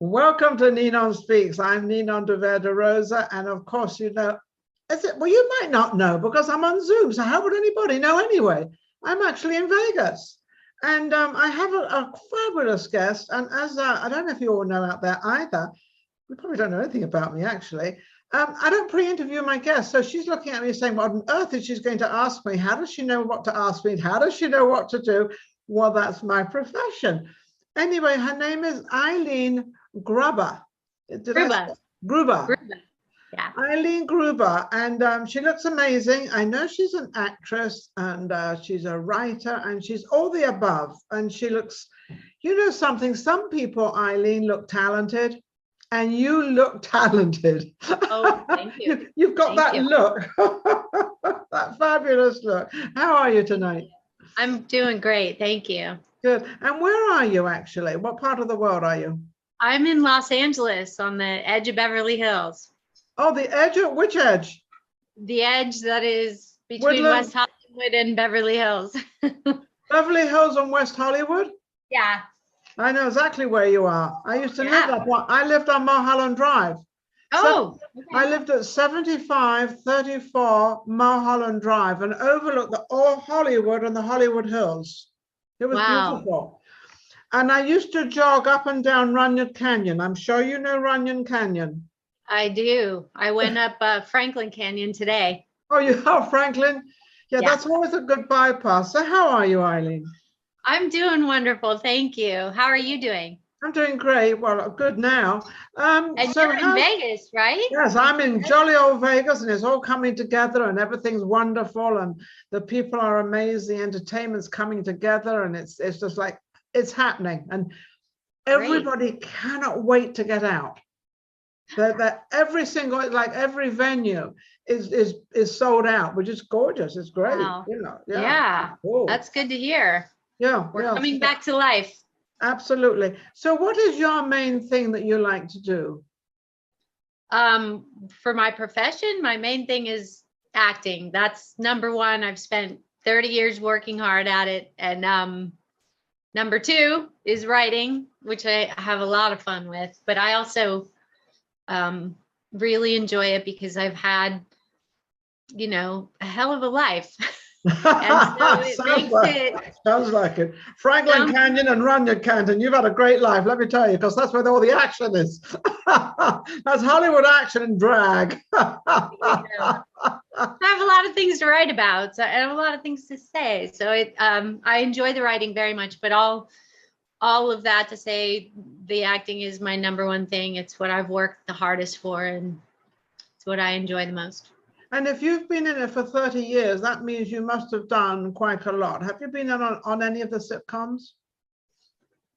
Welcome to NinonSpeaks. I'm Ninon de Rosa, and of course, you know, well, you might not know because I'm on Zoom, so how would anybody know anyway? I'm actually in Vegas, and I have a fabulous guest, and as I don't know if you all know out there either, you probably don't know anything about me, actually. I don't pre-interview my guests, so she's looking at me saying, what on earth is she going to ask me? How does she know what to ask me? How does she know what to do? Well, that's my profession. Anyway, her name is Eileen Grubba. Grubba. Grubba. Yeah. Eileen Grubba, and she looks amazing. I know she's an actress, and she's a writer, and she's all the above. And she looks, you know something, some people, Eileen, look talented, and you look talented. Oh, thank you. You've got that look, that fabulous look. How are you tonight? I'm doing great, thank you. Good. And where are you actually? What part of the world are you? I'm in Los Angeles on the edge of Beverly Hills. Oh, the edge of which edge? The edge that is between Woodland? West Hollywood and Beverly Hills. Beverly Hills and West Hollywood? Yeah. I know exactly where you are. I used to live up one. I lived on Mulholland Drive. Oh, okay. I lived at 7534 Mulholland Drive and overlooked the all Hollywood and the Hollywood Hills. It was beautiful. And I used to jog up and down Runyon Canyon. I'm sure you know Runyon Canyon. I do. I went up Franklin Canyon today. Oh, you are Franklin? Yeah, that's always a good bypass. So how are you, Eileen? I'm doing wonderful. Thank you. How are you doing? I'm doing great. Well, good now. And so you're in Vegas, right? Yes, I'm in jolly old Vegas, and it's all coming together, and everything's wonderful, and the people are amazing. The entertainment's coming together, and it's just like it's happening, and everybody cannot wait to get out. That every single, like every venue is sold out, which is gorgeous. It's great. Wow. You know, Cool. That's good to hear. Yeah, we're coming back to life. Absolutely. So what is your main thing that you like to do? For my profession, my main thing is acting. That's number one. I've spent 30 years working hard at it. And number two is writing, which I have a lot of fun with. But I also really enjoy it because I've had, you know, a hell of a life. And so sounds like it. Franklin Canyon and Runyon Canyon, you've had a great life, let me tell you, because that's where all the action is. That's Hollywood action and drag. I have a lot of things to write about, so I have a lot of things to say. So I enjoy the writing very much, but all of that to say the acting is my number one thing. It's what I've worked the hardest for, and it's what I enjoy the most. And if you've been in it for 30 years, that means you must have done quite a lot. Have you been on any of the sitcoms?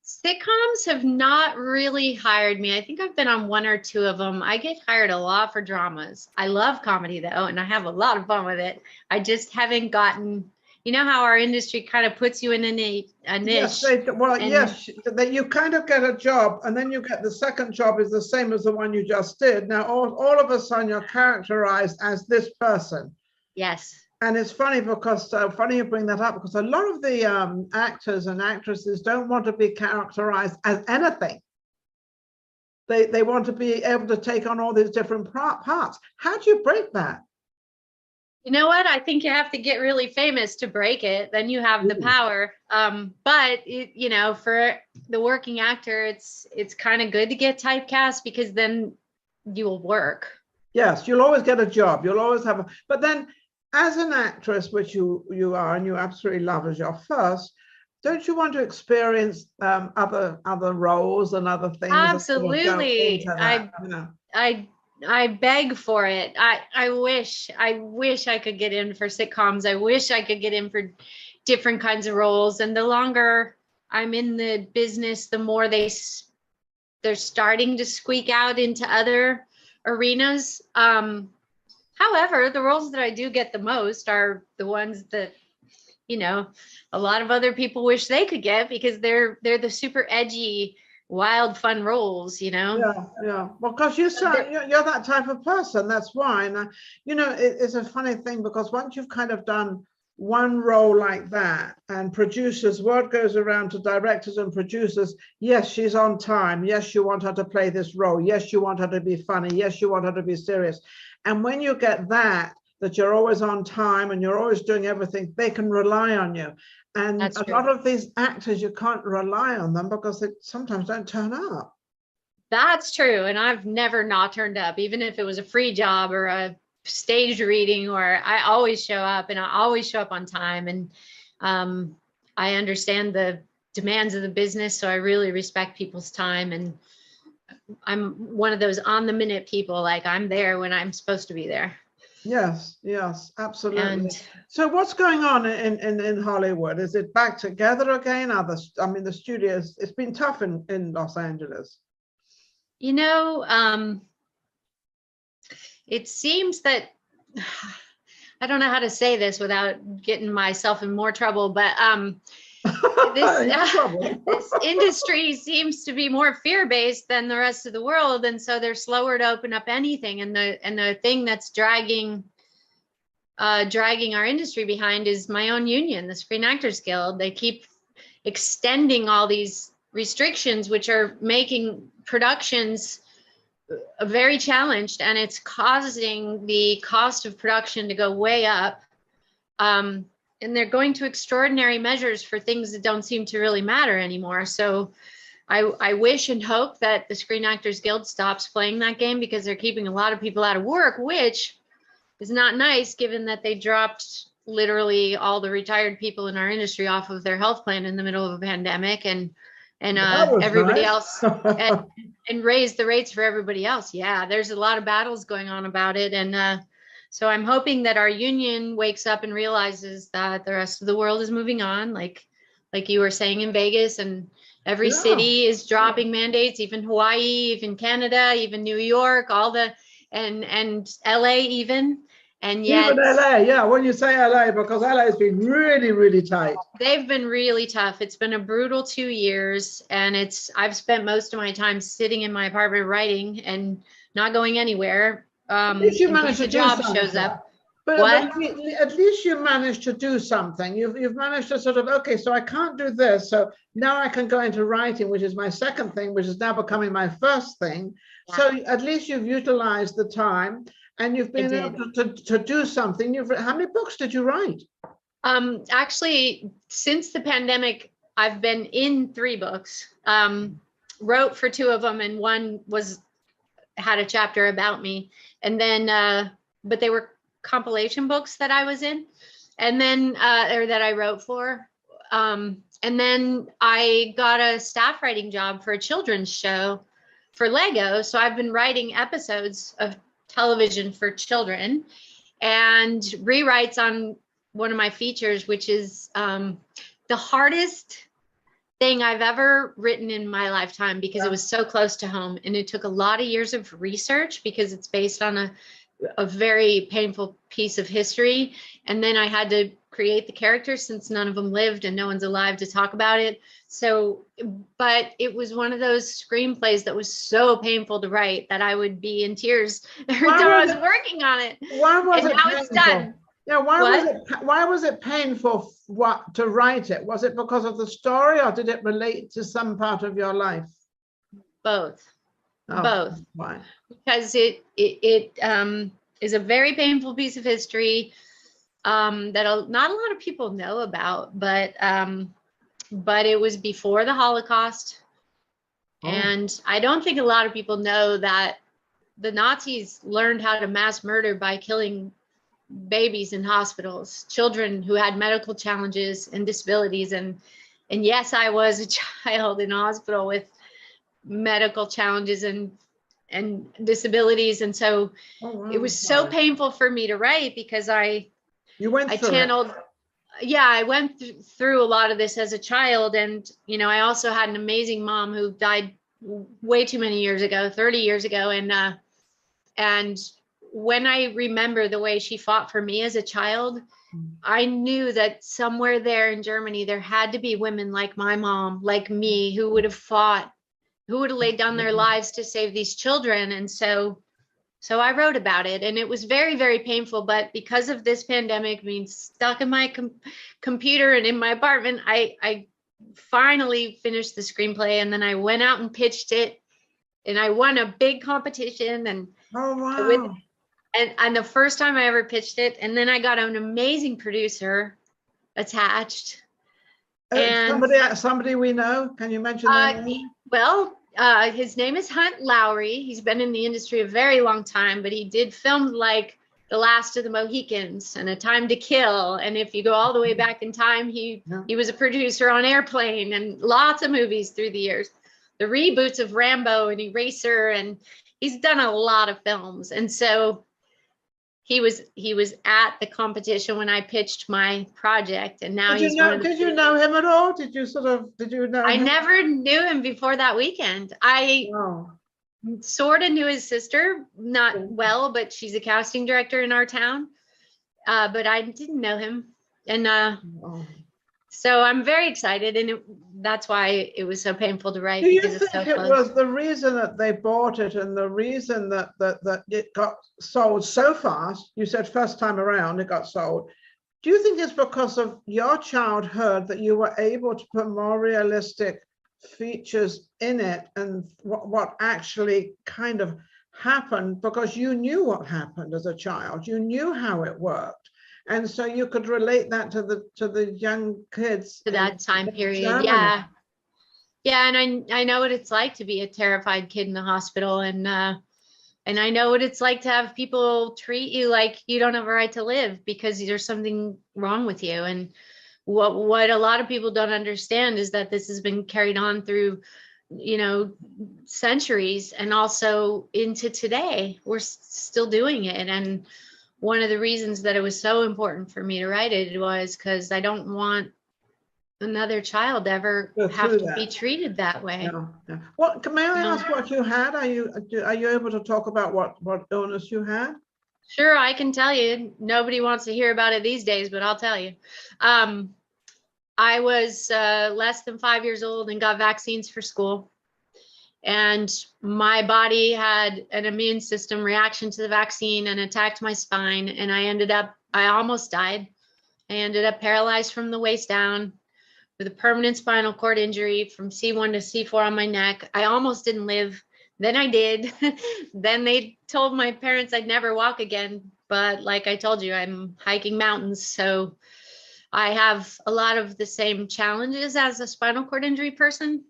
Sitcoms have not really hired me. I think I've been on one or two of them. I get hired a lot for dramas. I love comedy though, and I have a lot of fun with it. I just haven't gotten, you know how our industry kind of puts you in a niche. Yes, that you kind of get a job, and then you get the second job is the same as the one you just did. Now, all of a sudden, you're characterized as this person. Yes. And it's funny because, funny you bring that up, because a lot of the actors and actresses don't want to be characterized as anything. They want to be able to take on all these different parts. How do you break that? You know what? I think you have to get really famous to break it. Then you have the power. But you know, for the working actor, it's kind of good to get typecast because then you will work. Yes, you'll always get a job. You'll always have a. But then, as an actress, which you are, and you absolutely love as your first, don't you want to experience other roles and other things? Absolutely. I beg for it. I wish I could get in for sitcoms. I wish I could get in for different kinds of roles. And the longer I'm in the business, the more they're starting to squeak out into other arenas. However, the roles that I do get the most are the ones that, you know, a lot of other people wish they could get because they're the super edgy, wild, fun roles, you know. Yeah. Well, because you're that type of person. That's why. And you know, it's a funny thing because once you've kind of done one role like that, and producers, word goes around to directors and producers, yes, she's on time, yes, you want her to play this role, yes, you want her to be funny, yes, you want her to be serious. And when you get that you're always on time and you're always doing everything, they can rely on you. And That's a true. lot of these actors, you can't rely on them because they sometimes don't turn up. That's true. And I've never not turned up, even if it was a free job or a stage reading, or I always show up, and I always show up on time. And I understand the demands of the business, so I really respect people's time. And I'm one of those on the minute people, like I'm there when I'm supposed to be there. Yes, yes, absolutely. And so what's going on in Hollywood? Is it back together again? The studios, it's been tough in Los Angeles. You know, it seems that, I don't know how to say this without getting myself in more trouble, but this industry seems to be more fear-based than the rest of the world, and so they're slower to open up anything. And the thing that's dragging our industry behind is my own union, the Screen Actors Guild. They keep extending all these restrictions, which are making productions very challenged, and it's causing the cost of production to go way up. And they're going to extraordinary measures for things that don't seem to really matter anymore. So I wish and hope that the Screen Actors Guild stops playing that game, because they're keeping a lot of people out of work, which is not nice, given that they dropped literally all the retired people in our industry off of their health plan in the middle of a pandemic, and everybody nice. else and raised the rates for everybody else. Yeah, there's a lot of battles going on about it. And so I'm hoping that our union wakes up and realizes that the rest of the world is moving on, like you were saying in Vegas, and every city is dropping mandates, even Hawaii, even Canada, even New York, and LA even. And yet even LA, yeah, when you say LA, because LA has been really, really tight. They've been really tough. It's been a brutal 2 years, and I've spent most of my time sitting in my apartment writing and not going anywhere. At least you managed to the job shows up. But at least you managed to do something. You've managed to sort of, okay, so I can't do this, so now I can go into writing, which is my second thing, which is now becoming my first thing. Yeah. So at least you've utilized the time, and you've been able to do something. How many books did you write? Actually, since the pandemic, I've been in 3 books. Wrote for 2 of them, and one had a chapter about me. And then, but they were compilation books that I was in, and then, or that I wrote for. And then I got a staff writing job for a children's show for Lego. So I've been writing episodes of television for children and rewrites on one of my features, which is the hardest thing I've ever written in my lifetime, because it was so close to home, and it took a lot of years of research, because it's based on a very painful piece of history. And then I had to create the characters, since none of them lived and no one's alive to talk about it. So, but it was one of those screenplays that was so painful to write that I would be in tears every time I was working on it. Why was it now painful? It's done. Yeah, why was it painful to write it? Was it because of the story, or did it relate to some part of your life? Both. Oh, both. Why? Because it is a very painful piece of history that not a lot of people know about, but it was before the Holocaust. Oh. And I don't think a lot of people know that the Nazis learned how to mass murder by killing babies in hospitals, children who had medical challenges and disabilities. And yes, I was a child in a hospital with medical challenges and disabilities. And so it was so painful for me to write, because I channeled, I went through a lot of this as a child. And, I also had an amazing mom who died way too many years ago, 30 years ago. And when I remember the way she fought for me as a child, I knew that somewhere there in Germany, there had to be women like my mom, like me, who would have fought, who would have laid down their lives to save these children. And so So I wrote about it, and it was very, very painful. But because of this pandemic being stuck in my computer and in my apartment, I finally finished the screenplay, and then I went out and pitched it, and I won a big competition. And oh wow! And the first time I ever pitched it, and then I got an amazing producer attached. And somebody we know. Can you mention their name? Well, his name is Hunt Lowry. He's been in the industry a very long time, but he did film like The Last of the Mohicans and A Time to Kill. And if you go all the way back in time, he was a producer on Airplane and lots of movies through the years. The reboots of Rambo and Eraser, and he's done a lot of films. And so he was at the competition when I pitched my project, and now did you know him at all? Did you know I him? never knew him before that weekend. I sort of knew his sister, not well, but she's a casting director in our town. But I didn't know him. And so I'm very excited, and that's why it was so painful to write. Do you think it was the reason that they bought it and the reason that it got sold so fast? You said first time around it got sold. Do you think it's because of your childhood that you were able to put more realistic features in it and what actually kind of happened, because you knew what happened as a child, you knew how it worked? And so you could relate that to the young kids to that time period. Germany. Yeah, and I know what it's like to be a terrified kid in the hospital, and I know what it's like to have people treat you like you don't have a right to live because there's something wrong with you. And what a lot of people don't understand is that this has been carried on through, centuries, and also into today. We're still doing it. And one of the reasons that it was so important for me to write it was because I don't want another child ever have to be treated that way. Yeah. What may I ask what you had? Are you able to talk about what illness you had? Sure, I can tell you. Nobody wants to hear about it these days, but I'll tell you. I was less than 5 years old and got vaccines for school. And my body had an immune system reaction to the vaccine and attacked my spine. And I almost died. I ended up paralyzed from the waist down with a permanent spinal cord injury from C1 to C4 on my neck. I almost didn't live. Then I did. Then they told my parents I'd never walk again. But like I told you, I'm hiking mountains. So I have a lot of the same challenges as a spinal cord injury person.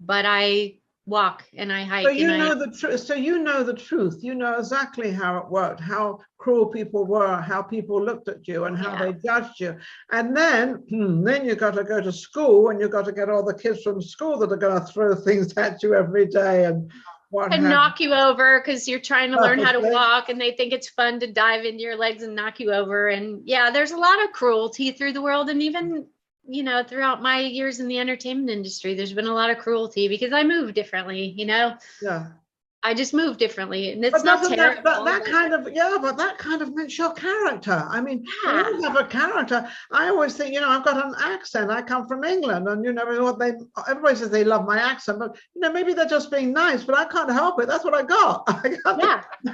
But I walk and I hike. So you know the truth. So you know the truth. You know exactly how it worked, how cruel people were, how people looked at you, and how they judged you. And then you got to go to school, and you got to get all the kids from school that are going to throw things at you every day and knock you over because you're trying to learn how to walk, and they think it's fun to dive into your legs and knock you over. And yeah, there's a lot of cruelty through the world, and even throughout my years in the entertainment industry, there's been a lot of cruelty because I move differently, Yeah. I just move differently, and it's not terrible. But that kind of makes your character. I mean, you have a character. I always think, I've got an accent. I come from England, and everybody says they love my accent, but maybe they're just being nice. But I can't help it. That's what I got. I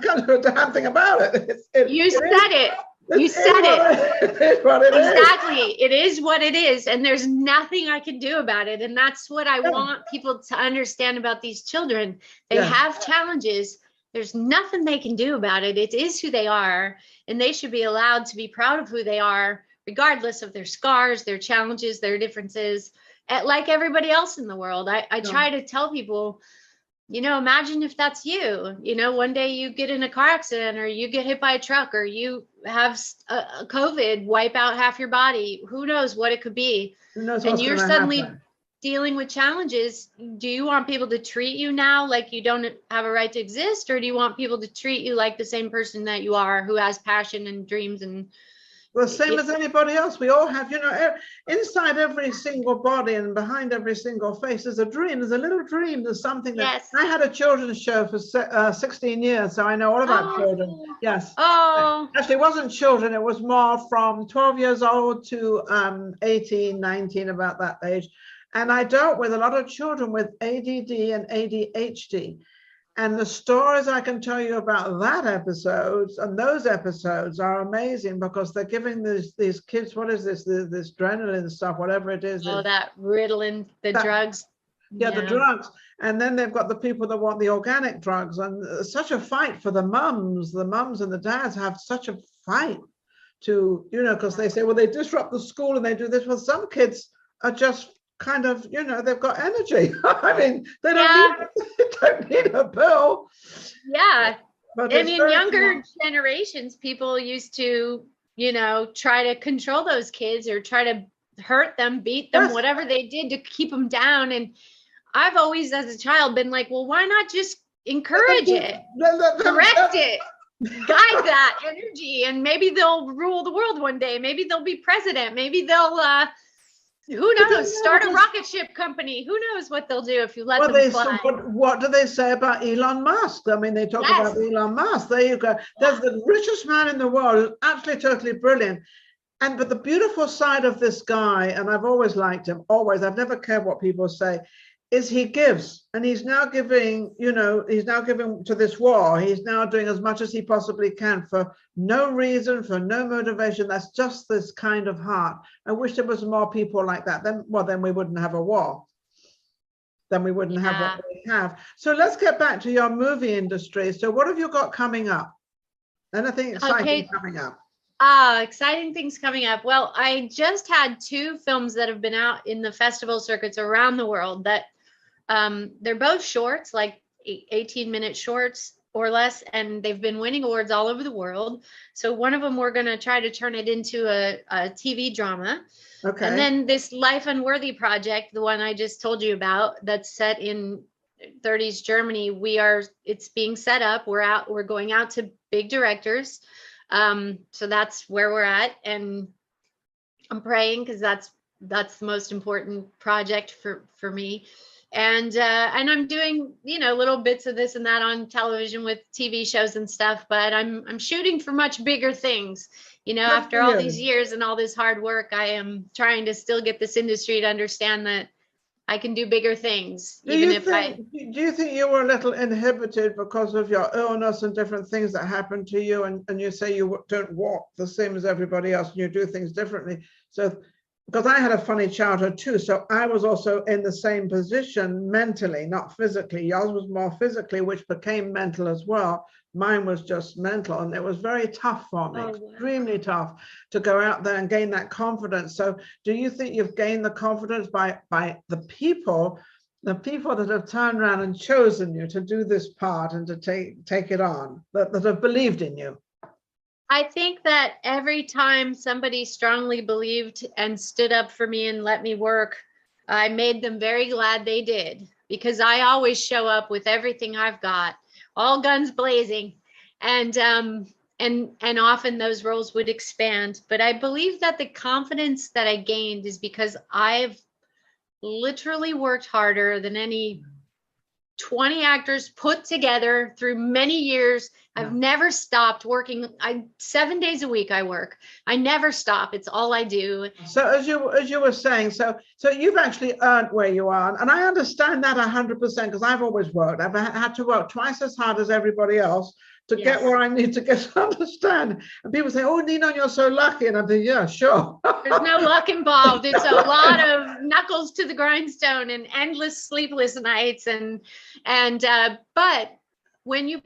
can't do a damn thing about it. You said it. You said it. It is what it is. Exactly. It is what it is. And there's nothing I can do about it. And that's what I want people to understand about these children. They have challenges. There's nothing they can do about it. It is who they are. And they should be allowed to be proud of who they are, regardless of their scars, their challenges, their differences, like everybody else in the world. I try to tell people, imagine if that's you, one day you get in a car accident, or you get hit by a truck, or you have a COVID wipe out half your body. Who knows what it could be? And you're suddenly dealing with challenges. Do you want people to treat you now like you don't have a right to exist? Or do you want people to treat you like the same person that you are, who has passion and dreams and the same as anybody else? We all have, inside every single body and behind every single face is a dream. There's a little dream. There's something that I had a children's show for 16 years, so I know all about children. Yes. Oh. Actually, it wasn't children. It was more from 12 years old to 18, 19, about that age. And I dealt with a lot of children with ADD and ADHD. And the stories I can tell you about that episodes and those episodes are amazing, because they're giving these kids, what is this adrenaline stuff, whatever it is. Oh, that Ritalin, drugs. Yeah, the drugs. And then they've got the people that want the organic drugs, and such a fight for the mums. The mums and the dads have such a fight to, because they say, well, they disrupt the school and they do this. Well, some kids are just kind of, they've got energy. I mean, they don't need a pill. Yeah. But in younger generations, people used to, try to control those kids or try to hurt them, beat them, whatever they did to keep them down. And I've always, as a child, been like, well, why not just encourage it, correct it, guide that energy, and maybe they'll rule the world one day. Maybe they'll be president. Maybe they'll, who knows, start a rocket ship company. Who knows what they'll do if you let them fly. What do they say about Elon Musk? I mean, they talk about Elon Musk. There you go. There's the richest man in the world, absolutely, totally brilliant. But the beautiful side of this guy, and I've always liked him, always, I've never cared what people say, is he gives. And he's now giving, he's now giving to this war. He's now doing as much as he possibly can for no reason, for no motivation. That's just this kind of heart. I wish there was more people like that. Then we wouldn't have a war. Then we wouldn't have what we have. So let's get back to your movie industry. So what have you got coming up? Anything exciting coming up? Exciting things coming up. Well, I just had 2 films that have been out in the festival circuits around the world that they're both shorts, like 18-minute shorts or less, and they've been winning awards all over the world. So one of them, we're going to try to turn it into a TV drama. Okay. And then this Life Unworthy project, the one I just told you about, that's set in 30s Germany, it's being set up. We're going out to big directors. So that's where we're at, and I'm praying, because that's the most important project for me. And I'm doing, little bits of this and that on television with TV shows and stuff, but I'm shooting for much bigger things. After all these years and all this hard work, I am trying to still get this industry to understand that I can do bigger things. Do you think you were a little inhibited because of your illness and different things that happened to you, and you say you don't walk the same as everybody else and you do things differently? So, because I had a funny childhood too, so I was also in the same position mentally, not physically. Yours was more physically, which became mental as well. Mine was just mental, and it was very tough for me, extremely tough to go out there and gain that confidence. So do you think you've gained the confidence by the people that have turned around and chosen you to do this part and to take it on, that have believed in you? I think that every time somebody strongly believed and stood up for me and let me work, I made them very glad they did, because I always show up with everything I've got, all guns blazing, and often those roles would expand. But I believe that the confidence that I gained is because I've literally worked harder than any 20 actors put together through many years. I've never stopped working. 7 days a week I work. I never stop. It's all I do. So as you were saying, so you've actually earned where you are, and I understand that 100%, because I've always worked. I've had to work twice as hard as everybody else to get where I need to get to understand. And people say, "Oh, Ninon, you're so lucky," and I think, "Yeah, sure." There's no luck involved. It's a lot of knuckles to the grindstone and endless sleepless nights, but when you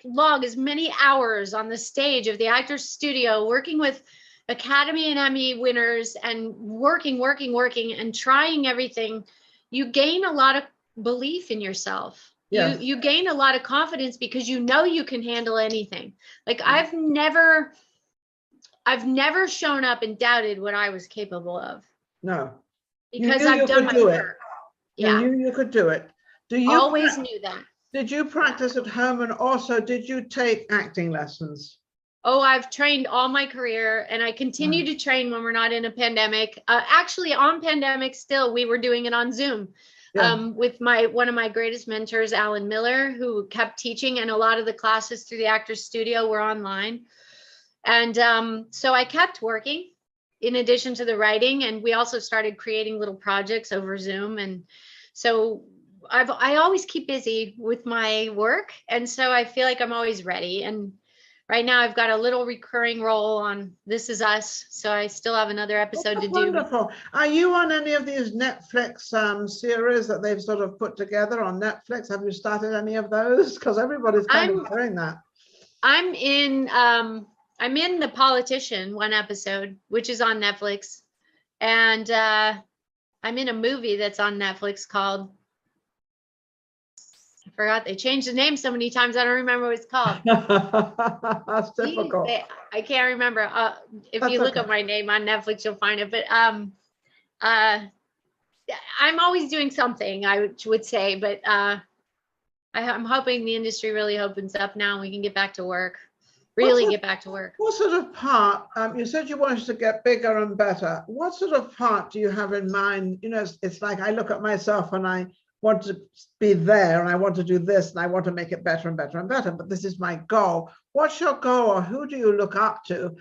log as many hours on the stage of the Actors Studio, working with Academy and Emmy winners and working and trying everything, you gain a lot of belief in yourself. Yes. You gain a lot of confidence, because you can handle anything. I've never shown up and doubted what I was capable of. No. Because I've done my work. Yeah. You knew you could do it. You always knew that. Did you practice at home, and also did you take acting lessons? Oh, I've trained all my career, and I continue to train when we're not in a pandemic. Actually, on pandemic still, we were doing it on Zoom. With one of my greatest mentors, Alan Miller, who kept teaching, and a lot of the classes through the Actors Studio were online. And so I kept working in addition to the writing, and we also started creating little projects over Zoom. And so I always keep busy with my work, and so I feel like I'm always ready. And right now I've got a little recurring role on This Is Us, so I still have another episode to do. Wonderful. Are you on any of these Netflix series that they've sort of put together on Netflix? Have you started any of those? Because everybody's kind of doing that. I'm in The Politician, one episode, which is on Netflix, and I'm in a movie that's on Netflix called, I forgot, they changed the name so many times I don't remember what it's called. That's difficult. I can't remember. If you look up my name on Netflix, you'll find it. But I'm always doing something, I would say. But I'm hoping the industry really opens up now and we can get back to work. Get back to work. What sort of part, you said you wanted to get bigger and better. What sort of part do you have in mind? You know, it's like I look at myself and I want to be there and I want to do this and I want to make it better and better and better, but this is my goal. What's your goal, or who do you look up to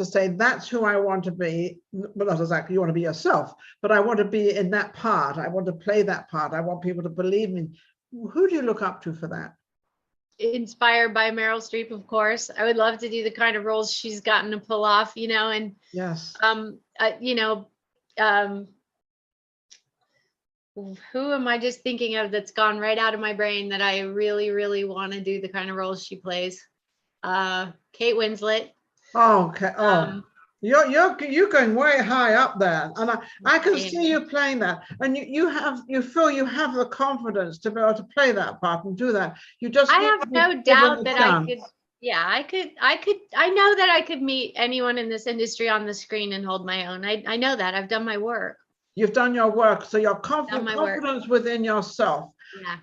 say that's who I want to be? Well, not exactly you want to be yourself, but I want to be in that part. I want to play that part. I want people to believe me. Who do you look up to for that? Inspired by Meryl Streep, of course. I would love to do the kind of roles she's gotten to pull off, you know, and yes. Who am I just thinking of that's gone right out of my brain that I really, really want to do the kind of roles she plays? Kate Winslet. Oh, okay. You're going way high up there, and I can see you playing that, and you feel you have the confidence to be able to play that part and do that. I have no doubt that I could. Yeah, I know that I could meet anyone in this industry on the screen and hold my own. I know that. I've done my work. You've done your work, so your confidence within yourself.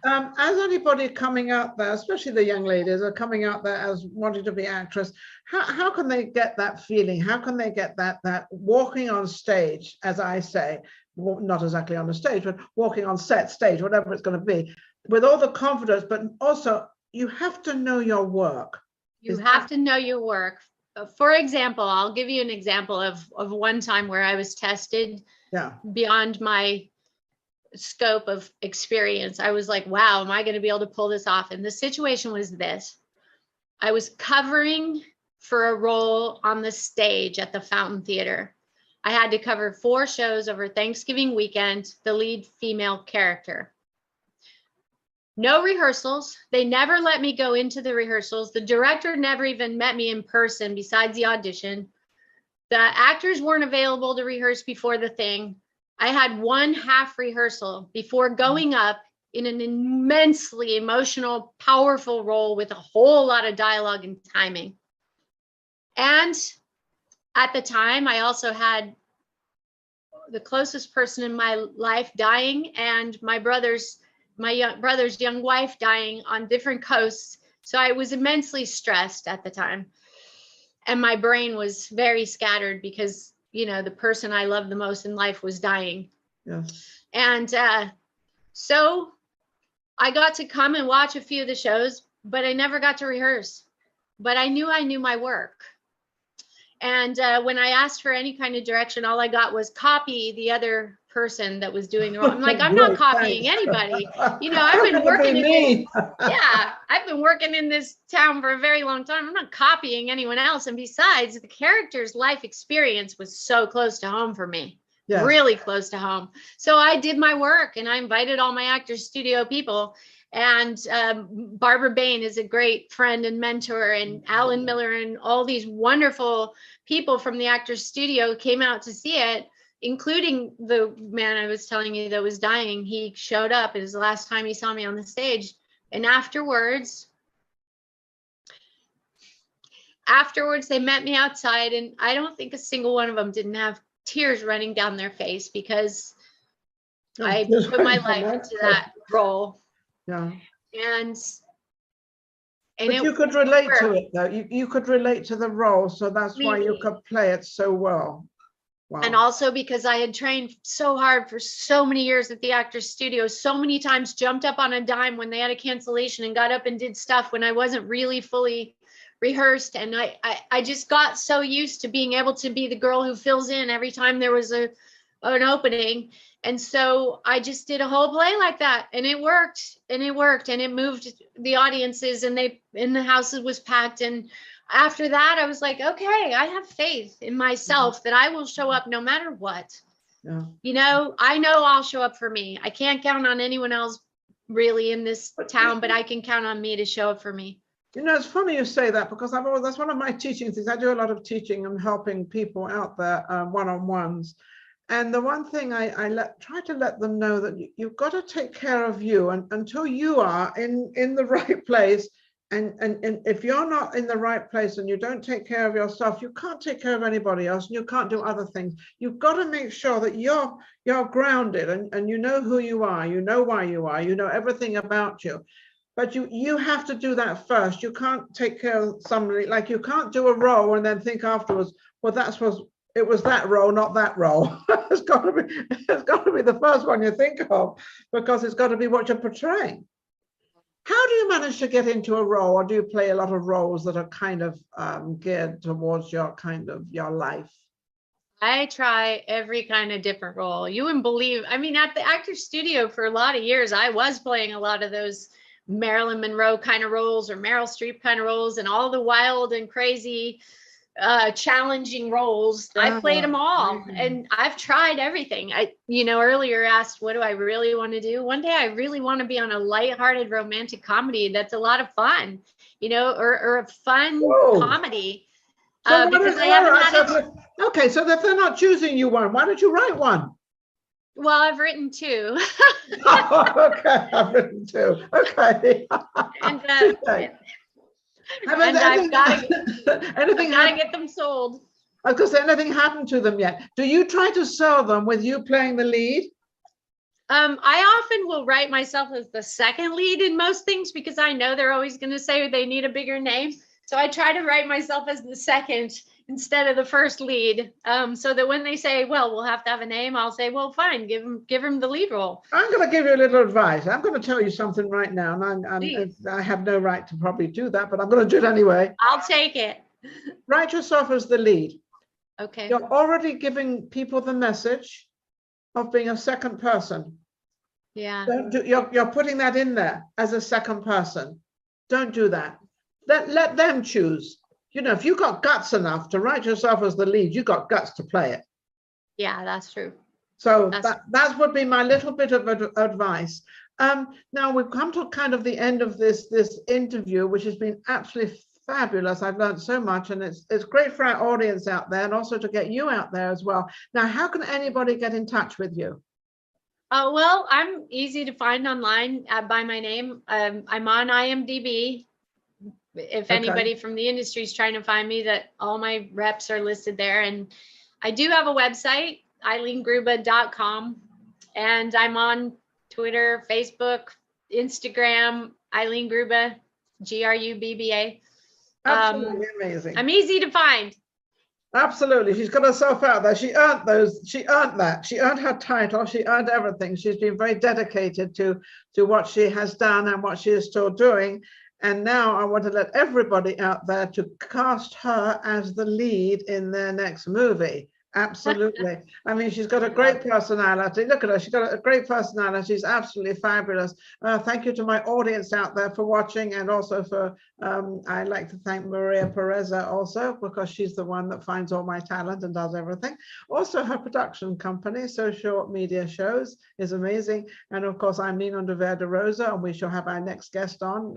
Yeah. As anybody coming out there, especially the young ladies are coming out there as wanting to be actress, how can they get that feeling? How can they get that walking on stage, as I say, well, not exactly on the stage, but walking on set, stage, whatever it's going to be, with all the confidence, but also you have to know your work. You have to know your work. For example, I'll give you an example of one time where I was tested beyond my scope of experience. I was like, wow, am I going to be able to pull this off? And the situation was this. I was covering for a role on the stage at the Fountain Theater. I had to cover 4 shows over Thanksgiving weekend, the lead female character. No rehearsals. They never let me go into the rehearsals. The director never even met me in person besides the audition. The actors weren't available to rehearse before the thing. I had 1 half rehearsal before going up in an immensely emotional, powerful role with a whole lot of dialogue and timing. And at the time, I also had the closest person in my life dying, and my brother's young wife dying on different coasts. So I was immensely stressed at the time. And my brain was very scattered because, you know, the person I loved the most in life was dying. Yes. And so I got to come and watch a few of the shows, but I never got to rehearse. But I knew my work. And when I asked for any kind of direction, all I got was copy the other person that was doing the role. I'm like, I'm not copying anybody. You know, I've been working I've been working in this town for a very long time. I'm not copying anyone else. And besides, the character's life experience was so close to home for me. Yes. Really close to home. So I did my work and I invited all my Actors Studio people. And Barbara Bain is a great friend and mentor, and Alan Miller and all these wonderful people from the Actors Studio came out to see it, including the man I was telling you that was dying. He showed up. It was the last time he saw me on the stage. And afterwards, they met me outside, and I don't think a single one of them didn't have tears running down their face because I put my life into that role. Yeah. And but you could relate to it, though. You could relate to the role, so that's why you could play it so well. Wow. And also because I had trained so hard for so many years at the Actors Studio, so many times jumped up on a dime when they had a cancellation and got up and did stuff when I wasn't really fully rehearsed. And I just got so used to being able to be the girl who fills in every time there was a an opening. And so I just did a whole play like that, and it worked, and it moved the audiences, and the house was packed. And after that, I was like, okay, I have faith in myself that I will show up no matter what. Yeah. You know, I know I'll show up for me. I can't count on anyone else really in this town, but I can count on me to show up for me. You know, it's funny you say that, because that's one of my teaching things. I do a lot of teaching and helping people out there, one-on-ones. And the one thing I try to let them know that you've got to take care of you, and until you are in the right place. And if you're not in the right place and you don't take care of yourself, you can't take care of anybody else, and you can't do other things. You've got to make sure that you're grounded, and you know who you are, you know why you are, you know everything about you. But you have to do that first. You can't take care of somebody, like you can't do a role and then think afterwards, well, it was that role, not that role. It's got to be the first one you think of, because it's got to be what you're portraying. How do you manage to get into a role, or do you play a lot of roles that are kind of geared towards your life? I try every kind of different role. You wouldn't believe, I mean, at the Actors Studio for a lot of years, I was playing a lot of those Marilyn Monroe kind of roles, or Meryl Streep kind of roles, and all the wild and crazy challenging roles. I played them all, and I've tried everything. Earlier asked, what do I really want to do? One day I really want to be on a lighthearted romantic comedy that's a lot of fun, or a fun comedy. So because I haven't had it. Okay, so if they're not choosing you one, why don't you write one? Well, I've written two. Oh, okay, I've written two. Okay. And I've got to get them sold. I was going to say, anything happened to them yet? Do you try to sell them with you playing the lead? I often will write myself as the second lead in most things, because I know they're always going to say they need a bigger name. So I try to write myself as the second instead of the first lead, so that when they say, well, we'll have to have a name, I'll say, well, fine, give him the lead role. I'm going to give you a little advice. I'm going to tell you something right now, and I have no right to probably do that, but I'm going to do it anyway. I'll take it. Write yourself as the lead. Okay. You're already giving people the message of being a second person. Yeah. You're putting that in there as a second person. Don't do that. Let them choose. If you got guts enough to write yourself as the lead, you got guts to play it. Yeah, that's true. So that would be my little bit of advice. Now we've come to kind of the end of this interview, which has been absolutely fabulous. I've learned so much, and it's great for our audience out there, and also to get you out there as well. Now, how can anybody get in touch with you? Well, I'm easy to find online by my name. I'm on IMDb. If anybody from the industry is trying to find me, that all my reps are listed there. And I do have a website, eileengrubba.com, and I'm on Twitter, Facebook, Instagram, Eileen Grubba, Grubba. Absolutely amazing. I'm easy to find. Absolutely. She's got herself out there. She earned that. She earned her title. She earned everything. She's been very dedicated to what she has done and what she is still doing. And now I want to let everybody out there to cast her as the lead in their next movie. Absolutely. I mean, she's got a great personality. Look at her. She's got a great personality. She's absolutely fabulous. Thank you to my audience out there for watching, and also for, I'd like to thank Maria Pureza also, because she's the one that finds all my talent and does everything. Also, her production company, Social Media Shows, is amazing. And of course, I'm Ninon de Rosa, and we shall have our next guest on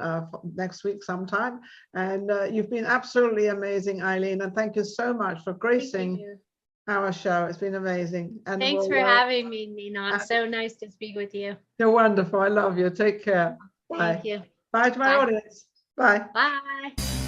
next week sometime. And you've been absolutely amazing, Eileen. And thank you so much for gracing our show. It's been amazing. And thanks for having me, Ninon. So nice to speak with you. You're wonderful. I love you. Take care. Bye. Thank you. Bye to my audience. Bye. Bye.